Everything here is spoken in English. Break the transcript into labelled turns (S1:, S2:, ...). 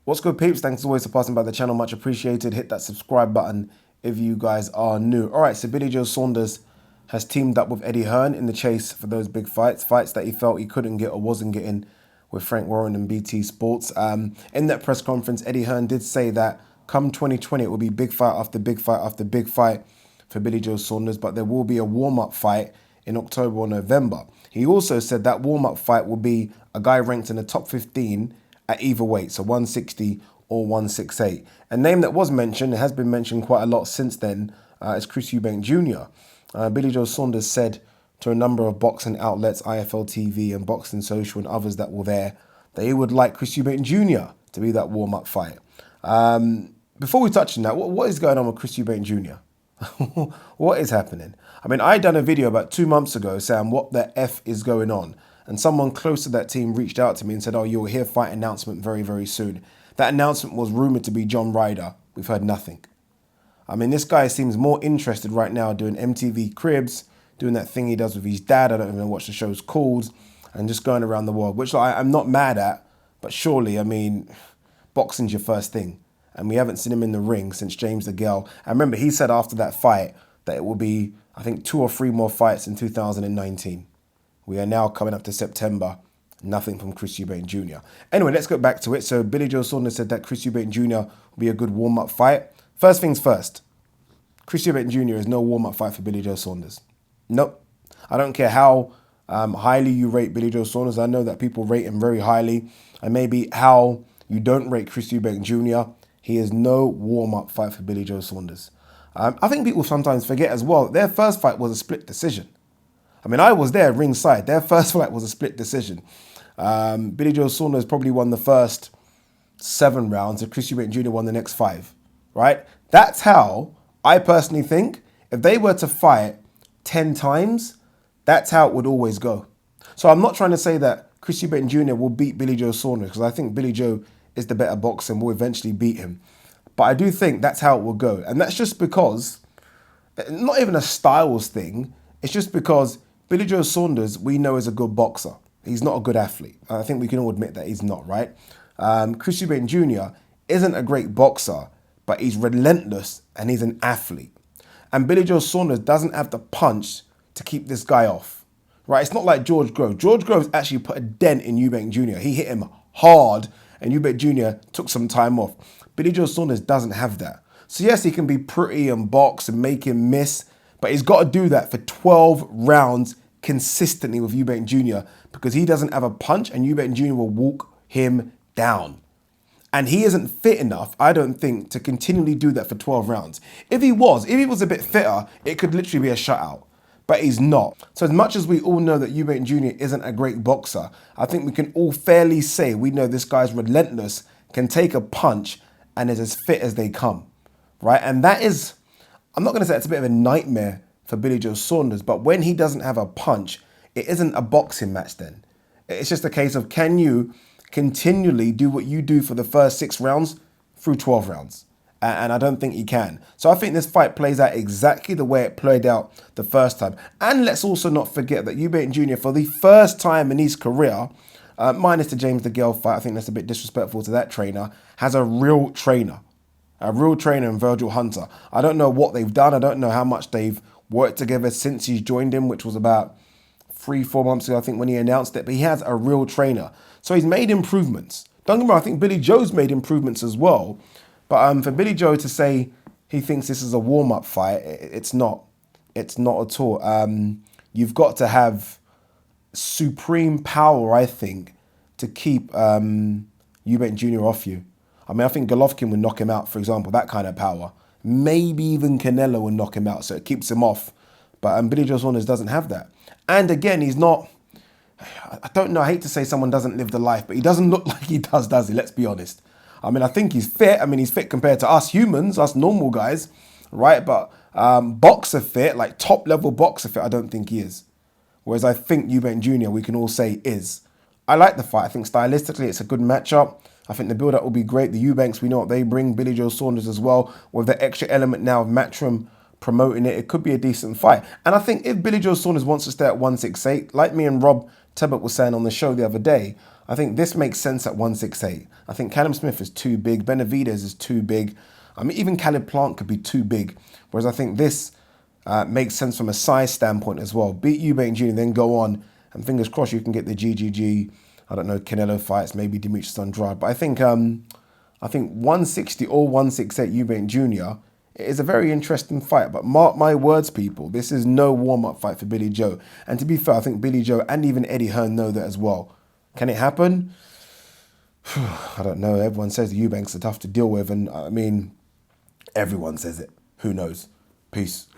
S1: What's good, peeps? Thanks as always for passing by the channel. Much appreciated. Hit that subscribe button if you guys are new. All right, so Billy Joe Saunders has teamed up with Eddie Hearn in the chase for those big fights that he felt he couldn't get or wasn't getting with Frank Warren and BT Sports. In that press conference, Eddie Hearn did say that come 2020, it will be big fight after big fight after big fight for Billy Joe Saunders, but there will be a warm-up fight in October or November. He also said that warm-up fight will be a guy ranked in the top 15 at either weight, so 160 or 168. A name that was mentioned, it has been mentioned quite a lot since then, is Chris Eubank Jr. Billy Joe Saunders said to a number of boxing outlets, IFL TV and Boxing Social and others that were there, that he would like Chris Eubank Jr. to be that warm-up fight. Before we touch on that, what is going on with Chris Eubank Jr.? What is happening? I mean, I done a video about 2 months ago saying what the F is going on. And someone close to that team reached out to me and said, oh, you'll hear fight announcement very, very soon. That announcement was rumoured to be John Ryder. We've heard nothing. I mean, this guy seems more interested right now doing MTV Cribs, doing that thing he does with his dad. I don't even know what the show's called. And just going around the world, which I'm not mad at. But surely, I mean, boxing's your first thing. And we haven't seen him in the ring since James DeGale. And remember, he said after that fight that it will be, I think, 2 or 3 more fights in 2019. We are now coming up to September. Nothing from Chris Eubank Jr. Anyway, let's get back to it. So Billy Joe Saunders said that Chris Eubank Jr. will be a good warm-up fight. First things first, Chris Eubank Jr. is no warm-up fight for Billy Joe Saunders. Nope. I don't care how highly you rate Billy Joe Saunders. I know that people rate him very highly. And maybe how you don't rate Chris Eubank Jr. He is no warm-up fight for Billy Joe Saunders. I think people sometimes forget as well, their first fight was a split decision. I mean, I was there ringside. Their first fight was a split decision. Billy Joe Saunders probably won the first 7 rounds and Chris Eubank Jr. won the next 5, right? That's how I personally think if they were to fight 10 times, that's how it would always go. So I'm not trying to say that Chris Eubank Jr. will beat Billy Joe Saunders because I think Billy Joe is the better boxer and will eventually beat him. But I do think that's how it will go. And that's just because, not even a styles thing, it's just because Billy Joe Saunders, we know, is a good boxer. He's not a good athlete. I think we can all admit that he's not, right? Chris Eubank Jr. isn't a great boxer, but he's relentless and he's an athlete. And Billy Joe Saunders doesn't have the punch to keep this guy off, right? It's not like George Groves. George Groves actually put a dent in Eubank Jr. He hit him hard and Eubank Jr. took some time off. Billy Joe Saunders doesn't have that. So yes, he can be pretty and box and make him miss, but he's got to do that for 12 rounds consistently with Eubank Jr. because he doesn't have a punch and Eubank Jr. will walk him down. And he isn't fit enough, I don't think, to continually do that for 12 rounds. If he was a bit fitter, it could literally be a shutout. But he's not. So as much as we all know that Eubank Jr. isn't a great boxer, I think we can all fairly say we know this guy's relentless, can take a punch, and is as fit as they come, right? And that is, I'm not going to say it's a bit of a nightmare for Billy Joe Saunders, but when he doesn't have a punch, it isn't a boxing match then. It's just a case of, can you continually do what you do for the first 6 rounds through 12 rounds? And I don't think he can. So I think this fight plays out exactly the way it played out the first time. And let's also not forget that Eubank Jr., for the first time in his career, minus the James DeGale fight, I think that's a bit disrespectful to that trainer, has a real trainer. A real trainer in Virgil Hunter. I don't know what they've done. I don't know how much they've worked together since he's joined him, which was about 3-4 months ago, I think, when he announced it. But he has a real trainer. So he's made improvements. Don't get me wrong, I think Billy Joe's made improvements as well. But for Billy Joe to say he thinks this is a warm-up fight, it's not. It's not at all. You've got to have supreme power, I think, to keep Eubank Jr. off you. I mean, I think Golovkin would knock him out, for example, that kind of power. Maybe even Canelo would knock him out, so it keeps him off. But Billy Joe Saunders doesn't have that. And again, he's not, I don't know, I hate to say someone doesn't live the life, but he doesn't look like he does he? Let's be honest. I mean, I think he's fit. I mean, he's fit compared to us humans, us normal guys, right? But boxer fit, like top-level boxer fit, I don't think he is. Whereas I think Eubank Jr., we can all say, is. I like the fight. I think stylistically it's a good matchup. I think the build-up will be great. The Eubanks, we know what they bring. Billy Joe Saunders as well. With the extra element now of Matchroom promoting it, it could be a decent fight. And I think if Billy Joe Saunders wants to stay at 168, like me and Rob Tebbutt was saying on the show the other day, I think this makes sense at 168. I think Callum Smith is too big. Benavidez is too big. I mean, even Caleb Plant could be too big. Whereas I think this makes sense from a size standpoint as well. Beat Eubank Jr., then go on, and fingers crossed you can get the GGG, I don't know, Canelo fights, maybe Demetrius Andrade. But I think 160 or 168 Eubank Jr. is a very interesting fight. But mark my words, people, this is no warm-up fight for Billy Joe. And to be fair, I think Billy Joe and even Eddie Hearn know that as well. Can it happen? I don't know. Everyone says the Eubanks are tough to deal with. And I mean, everyone says it. Who knows? Peace.